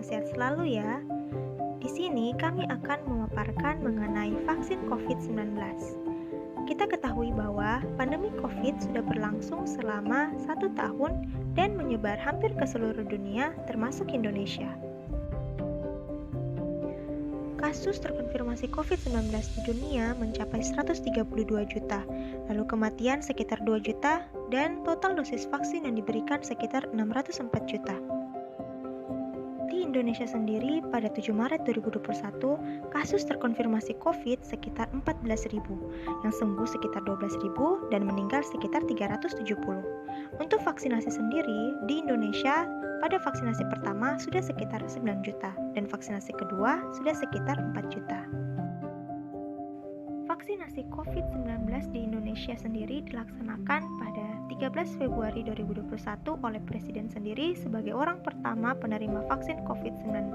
sehat selalu ya. Di sini kami akan memaparkan mengenai vaksin COVID-19. Kita ketahui bahwa pandemi COVID sudah berlangsung selama 1 tahun dan menyebar hampir ke seluruh dunia, termasuk Indonesia. Kasus terkonfirmasi COVID-19 di dunia mencapai 132 juta, lalu kematian sekitar 2 juta, dan total dosis vaksin yang diberikan sekitar 604 juta. Di Indonesia sendiri, pada 7 Maret 2021, kasus terkonfirmasi COVID sekitar 14.000, yang sembuh sekitar 12.000, dan meninggal sekitar 370. Untuk vaksinasi sendiri, di Indonesia, pada vaksinasi pertama sudah sekitar 9 juta, dan vaksinasi kedua sudah sekitar 4 juta. Vaksinasi COVID-19 di Indonesia sendiri dilaksanakan pada 13 Februari 2021 oleh Presiden sendiri sebagai orang pertama penerima vaksin COVID-19.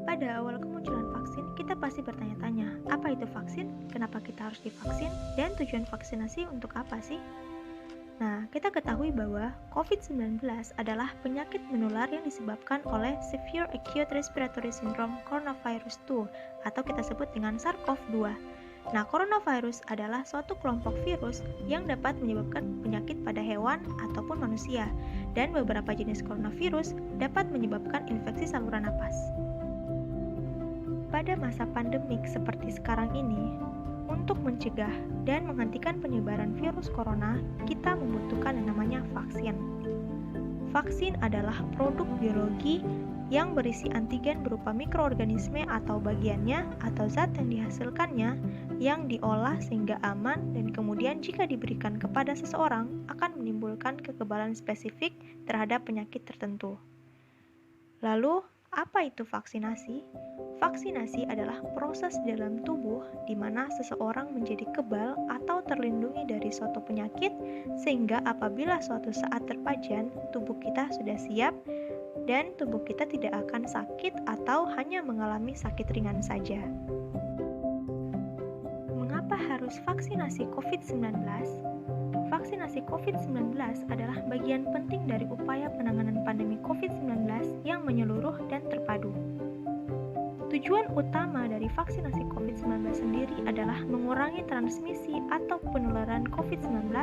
Pada awal kemunculan vaksin, kita pasti bertanya-tanya, apa itu vaksin? Kenapa kita harus divaksin? Dan tujuan vaksinasi untuk apa sih? Nah, kita ketahui bahwa COVID-19 adalah penyakit menular yang disebabkan oleh Severe Acute Respiratory Syndrome Coronavirus 2 atau kita sebut dengan SARS-CoV-2. Nah, coronavirus adalah suatu kelompok virus yang dapat menyebabkan penyakit pada hewan ataupun manusia, dan beberapa jenis coronavirus dapat menyebabkan infeksi saluran napas. Pada masa pandemik seperti sekarang ini, untuk mencegah dan menghentikan penyebaran virus corona, kita membutuhkan yang namanya vaksin. Vaksin adalah produk biologi yang berisi antigen berupa mikroorganisme atau bagiannya atau zat yang dihasilkannya yang diolah sehingga aman dan kemudian jika diberikan kepada seseorang akan menimbulkan kekebalan spesifik terhadap penyakit tertentu. Lalu, apa itu vaksinasi? Vaksinasi adalah proses dalam tubuh di mana seseorang menjadi kebal atau terlindungi dari suatu penyakit sehingga apabila suatu saat terpajan, tubuh kita sudah siap dan tubuh kita tidak akan sakit atau hanya mengalami sakit ringan saja. Mengapa harus vaksinasi COVID-19? Vaksinasi COVID-19 adalah bagian penting dari upaya penanganan pandemi COVID-19 yang menyeluruh dan terpadu. Tujuan utama dari vaksinasi COVID-19 sendiri adalah mengurangi transmisi atau penularan COVID-19,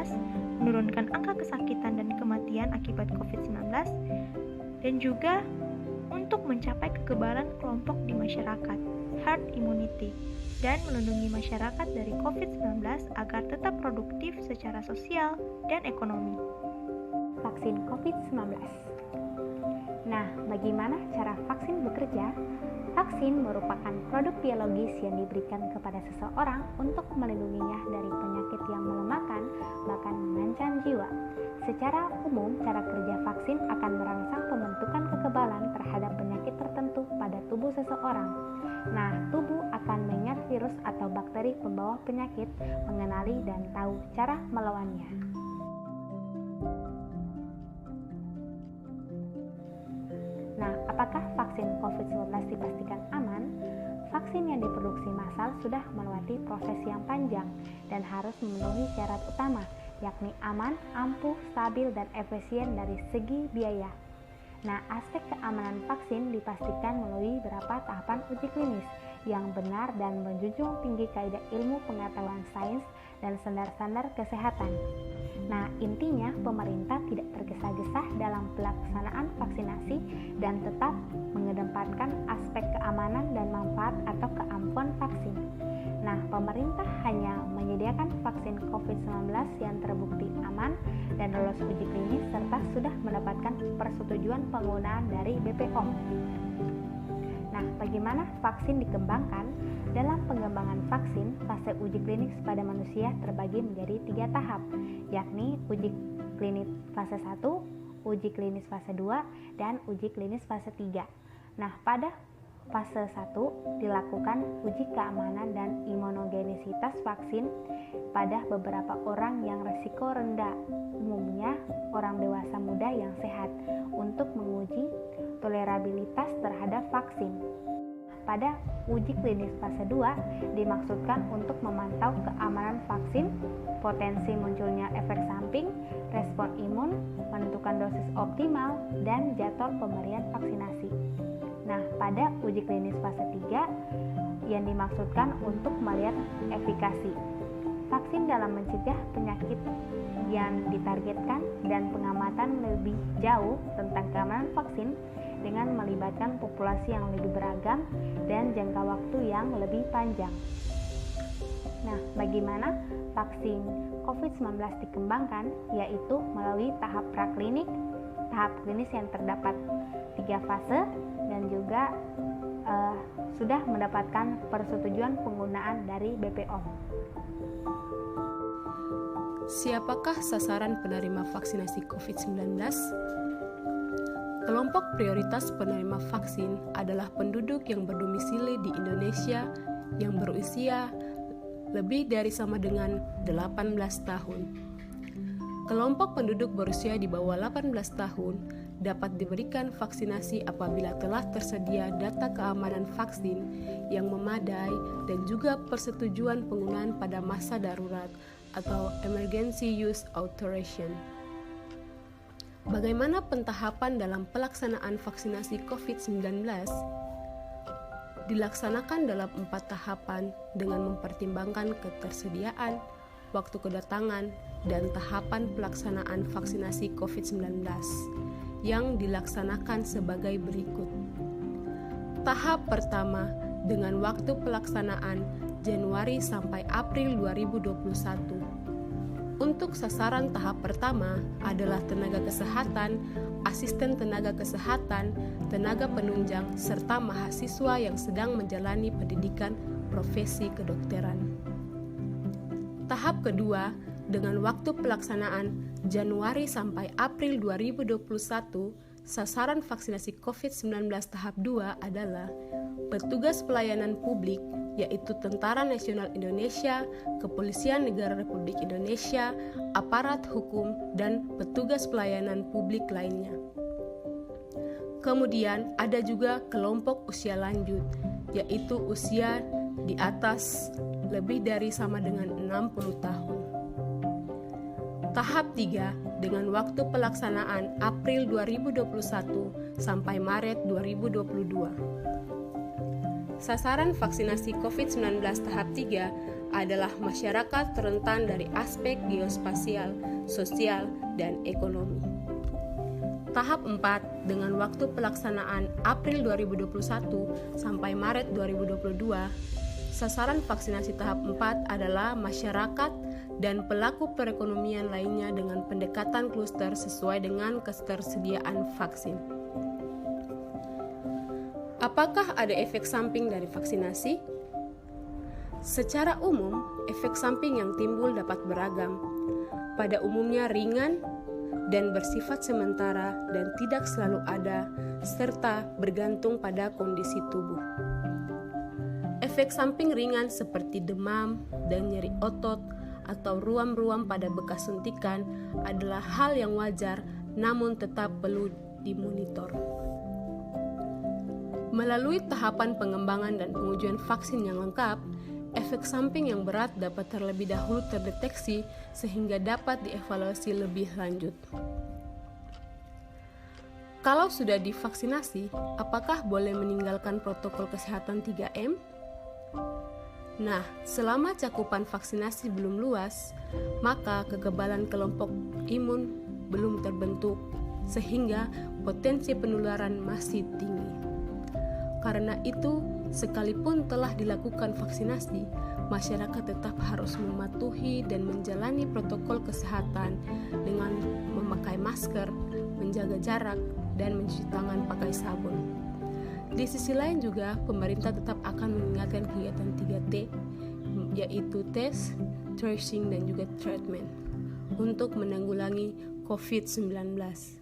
menurunkan angka kesakitan dan kematian akibat COVID-19, dan juga untuk mencapai kekebalan kelompok di masyarakat, herd immunity, dan melindungi masyarakat dari COVID-19 agar tetap produktif secara sosial dan ekonomi. Vaksin COVID-19. Nah, bagaimana cara vaksin bekerja? Vaksin merupakan produk biologis yang diberikan kepada seseorang untuk melindunginya dari penyakit yang melemahkan, bahkan mengancam jiwa. Secara umum, cara kerja vaksin akan merangsang pembentukan kekebalan terhadap penyakit tertentu pada tubuh seseorang. Nah, tubuh akan mengingat virus atau bakteri pembawa penyakit, mengenali dan tahu cara melawannya. Nah, apakah vaksin COVID-19 dipastikan aman? Vaksin yang diproduksi massal sudah melewati proses yang panjang dan harus memenuhi syarat utama, yakni aman, ampuh, stabil, dan efisien dari segi biaya. Nah, aspek keamanan vaksin dipastikan melalui beberapa tahapan uji klinis yang benar dan menjunjung tinggi kaidah ilmu pengetahuan sains dan standar-standar kesehatan. Nah, intinya pemerintah tidak tergesa-gesa dalam pelaksanaan vaksinasi dan tetap mengedepankan aspek keamanan dan manfaat atau keampuhan vaksin. Nah, pemerintah hanya menyediakan vaksin COVID-19 yang terbukti aman dan lolos uji klinis serta sudah mendapatkan persetujuan penggunaan dari BPOM. Nah, bagaimana vaksin dikembangkan? Dalam pengembangan vaksin, fase uji klinis pada manusia terbagi menjadi 3 tahap, yakni uji klinis fase 1, uji klinis fase 2, dan uji klinis fase 3. Nah, pada fase 1 dilakukan uji keamanan dan imunogenisitas vaksin pada beberapa orang yang risiko rendah, umumnya orang dewasa muda yang sehat, untuk menguji tolerabilitas terhadap vaksin. pada uji klinis fase 2 dimaksudkan untuk memantau keamanan vaksin, potensi munculnya efek samping, respon imun, menentukan dosis optimal, dan jadwal pemberian vaksinasi. Nah, pada uji klinis fase 3 yang dimaksudkan untuk melihat efikasi vaksin dalam mencegah penyakit yang ditargetkan dan pengamatan lebih jauh tentang keamanan vaksin dengan melibatkan populasi yang lebih beragam dan jangka waktu yang lebih panjang. Nah, bagaimana vaksin COVID-19 dikembangkan? Yaitu melalui tahap praklinik, tahap klinis yang terdapat 3 fase dan juga sudah mendapatkan persetujuan penggunaan dari BPOM. Siapakah sasaran penerima vaksinasi COVID-19? Kelompok prioritas penerima vaksin adalah penduduk yang berdomisili di Indonesia yang berusia lebih dari sama dengan 18 tahun. Kelompok penduduk berusia di bawah 18 tahun dapat diberikan vaksinasi apabila telah tersedia data keamanan vaksin yang memadai dan juga persetujuan penggunaan pada masa darurat atau Emergency Use Authorization. Bagaimana pentahapan dalam pelaksanaan vaksinasi COVID-19? Dilaksanakan dalam 4 tahapan dengan mempertimbangkan ketersediaan, waktu kedatangan, dan tahapan pelaksanaan vaksinasi COVID-19 yang dilaksanakan sebagai berikut. Tahap pertama dengan waktu pelaksanaan Januari sampai April 2021. Untuk sasaran tahap pertama adalah tenaga kesehatan, asisten tenaga kesehatan, tenaga penunjang, serta mahasiswa yang sedang menjalani pendidikan profesi kedokteran. Tahap kedua dengan waktu pelaksanaan Januari sampai April 2021, sasaran vaksinasi COVID-19 tahap 2 adalah petugas pelayanan publik, yaitu Tentara Nasional Indonesia, Kepolisian Negara Republik Indonesia, aparat hukum, dan petugas pelayanan publik lainnya. Kemudian ada juga kelompok usia lanjut, yaitu usia di atas lebih dari sama dengan 60 tahun. Tahap 3 dengan waktu pelaksanaan April 2021 sampai Maret 2022. Sasaran vaksinasi COVID-19 tahap 3 adalah masyarakat rentan dari aspek geospasial, sosial, dan ekonomi. Tahap 4 dengan waktu pelaksanaan April 2021 sampai Maret 2022, sasaran vaksinasi tahap 4 adalah masyarakat dan pelaku perekonomian lainnya dengan pendekatan kluster sesuai dengan ketersediaan vaksin. Apakah ada efek samping dari vaksinasi? Secara umum, efek samping yang timbul dapat beragam. Pada umumnya ringan dan bersifat sementara dan tidak selalu ada, serta bergantung pada kondisi tubuh. Efek samping ringan seperti demam dan nyeri otot atau ruam-ruam pada bekas suntikan adalah hal yang wajar, namun tetap perlu dimonitor. Melalui tahapan pengembangan dan pengujian vaksin yang lengkap, efek samping yang berat dapat terlebih dahulu terdeteksi sehingga dapat dievaluasi lebih lanjut. Kalau sudah divaksinasi, apakah boleh meninggalkan protokol kesehatan 3M? Nah, selama cakupan vaksinasi belum luas, maka kekebalan kelompok imun belum terbentuk, sehingga potensi penularan masih tinggi. Karena itu, sekalipun telah dilakukan vaksinasi, masyarakat tetap harus mematuhi dan menjalani protokol kesehatan dengan memakai masker, menjaga jarak, dan mencuci tangan pakai sabun. Di sisi lain juga, pemerintah tetap akan mengingatkan kegiatan 3T, yaitu tes, tracing, dan juga treatment, untuk menanggulangi COVID-19.